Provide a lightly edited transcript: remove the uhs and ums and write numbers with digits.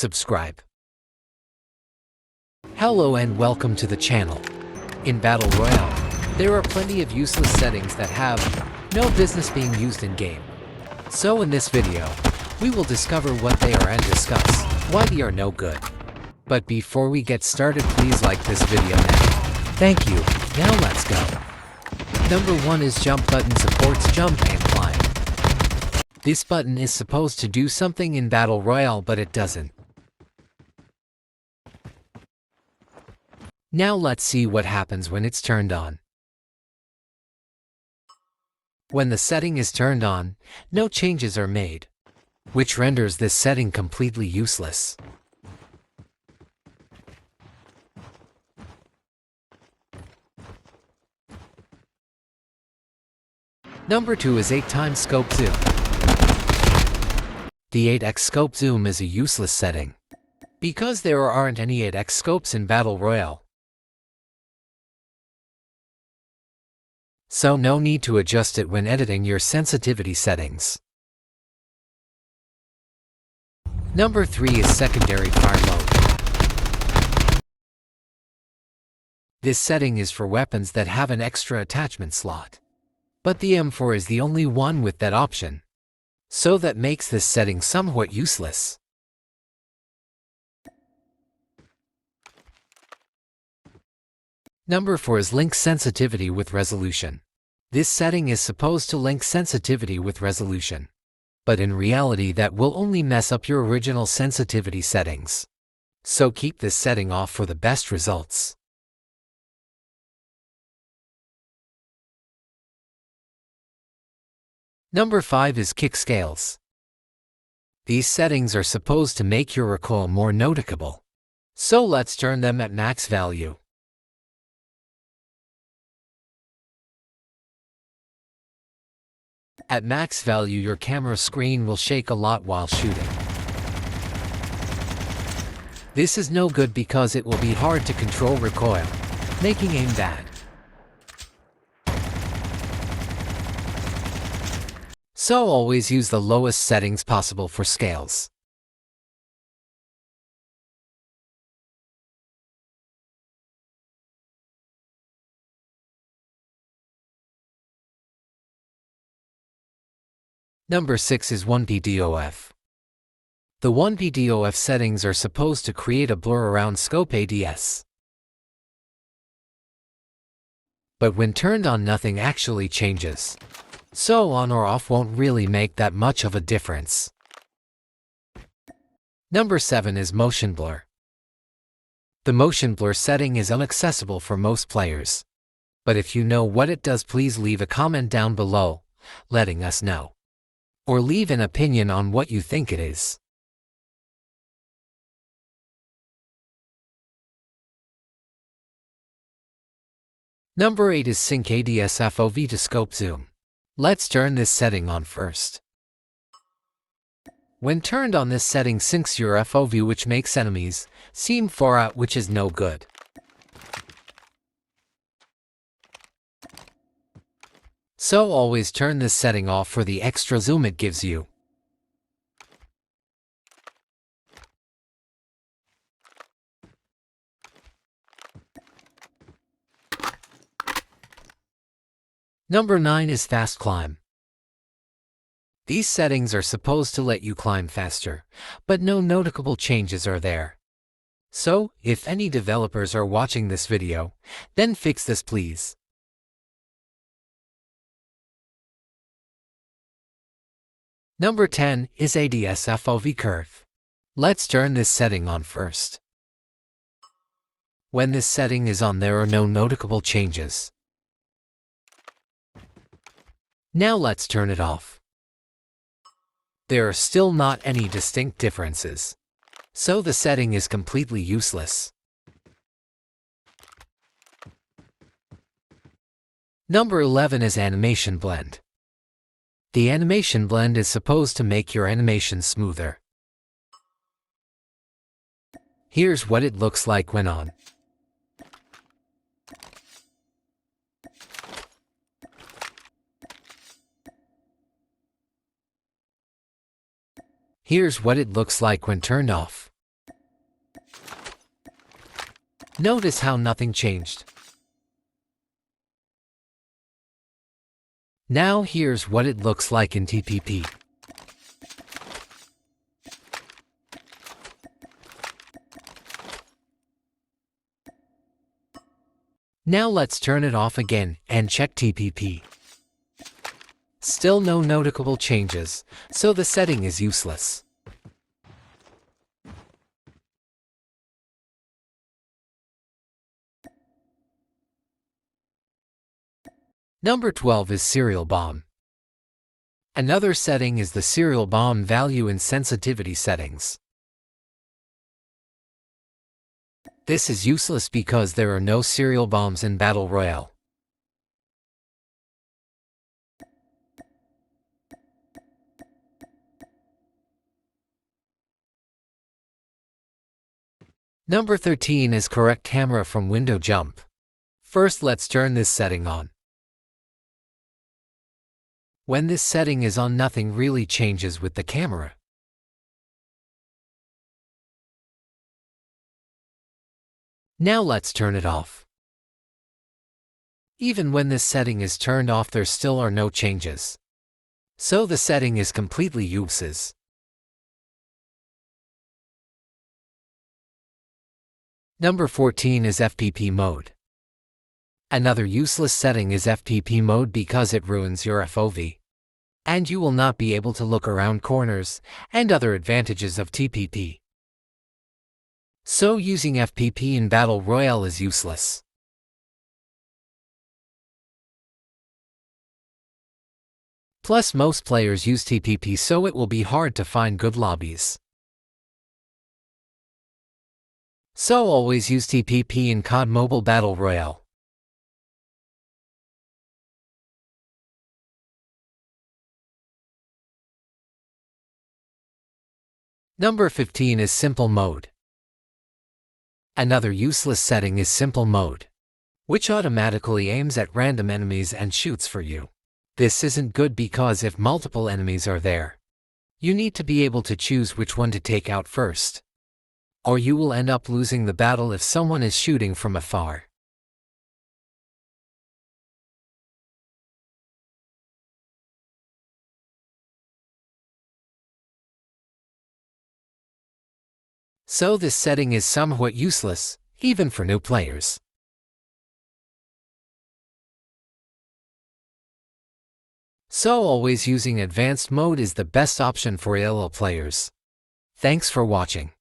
subscribe. Hello and welcome to the channel. In Battle Royale, there are plenty of useless settings that have no business being used in-game. So in this video, we will discover what they are and discuss why they are no good. But before we get started, please like this video now. Thank you. Now let's go. Number 1 is jump button. Supports jump and climb. This button is supposed to do something in Battle Royale, but it doesn't. Now let's see what happens when it's turned on. When the setting is turned on, no changes are made, which renders this setting completely useless. Number 2 is 8x scope zoom. The 8x scope zoom is a useless setting, because there aren't any 8x scopes in Battle Royale. So no need to adjust it when editing your sensitivity settings. Number 3 is secondary fire mode. This setting is for weapons that have an extra attachment slot. But the M4 is the only one with that option. So that makes this setting somewhat useless. Number 4 is link sensitivity with resolution. This setting is supposed to link sensitivity with resolution. But in reality that will only mess up your original sensitivity settings. So keep this setting off for the best results. Number 5 is kick scales. These settings are supposed to make your recoil more noticeable. So let's turn them at max value. At max value, your camera screen will shake a lot while shooting. This is no good because it will be hard to control recoil, making aim bad. So always use the lowest settings possible for scales. Number 6 is 1P DOF. The 1P DOF settings are supposed to create a blur around scope ADS. But when turned on, nothing actually changes. So on or off won't really make that much of a difference. Number 7 is motion blur. The motion blur setting is inaccessible for most players. But if you know what it does, please leave a comment down below, letting us know. Or leave an opinion on what you think it is. Number 8 is sync ADS FOV to scope zoom. Let's turn this setting on first. When turned on, this setting syncs your FOV, which makes enemies seem far out, which is no good. So always turn this setting off for the extra zoom it gives you. Number 9 is fast climb. These settings are supposed to let you climb faster, but no noticeable changes are there. So, if any developers are watching this video, then fix this please. Number 10 is ADS FOV curve. Let's turn this setting on first. When this setting is on, there are no noticeable changes. Now let's turn it off. There are still not any distinct differences. So the setting is completely useless. Number 11 is animation blend. The animation blend is supposed to make your animation smoother. Here's what it looks like when on. Here's what it looks like when turned off. Notice how nothing changed. Now here's what it looks like in TPP. Now let's turn it off again and check TPP. Still no noticeable changes, so the setting is useless. Number 12 is serial bomb. Another setting is the serial bomb value and sensitivity settings. This is useless because there are no serial bombs in Battle Royale. Number 13 is correct camera from window jump. First, let's turn this setting on. When this setting is on, nothing really changes with the camera. Now let's turn it off. Even when this setting is turned off, there still are no changes. So the setting is completely useless. Number 14 is FPP mode. Another useless setting is FPP mode because it ruins your FOV. And you will not be able to look around corners and other advantages of TPP. So using FPP in Battle Royale is useless. Plus, most players use TPP, so it will be hard to find good lobbies. So always use TPP in COD Mobile Battle Royale. Number 15 is simple mode. Another useless setting is simple mode, which automatically aims at random enemies and shoots for you. This isn't good because if multiple enemies are there, you need to be able to choose which one to take out first, or you will end up losing the battle if someone is shooting from afar. So this setting is somewhat useless, even for new players. So always using advanced mode is the best option for LL players. Thanks for watching.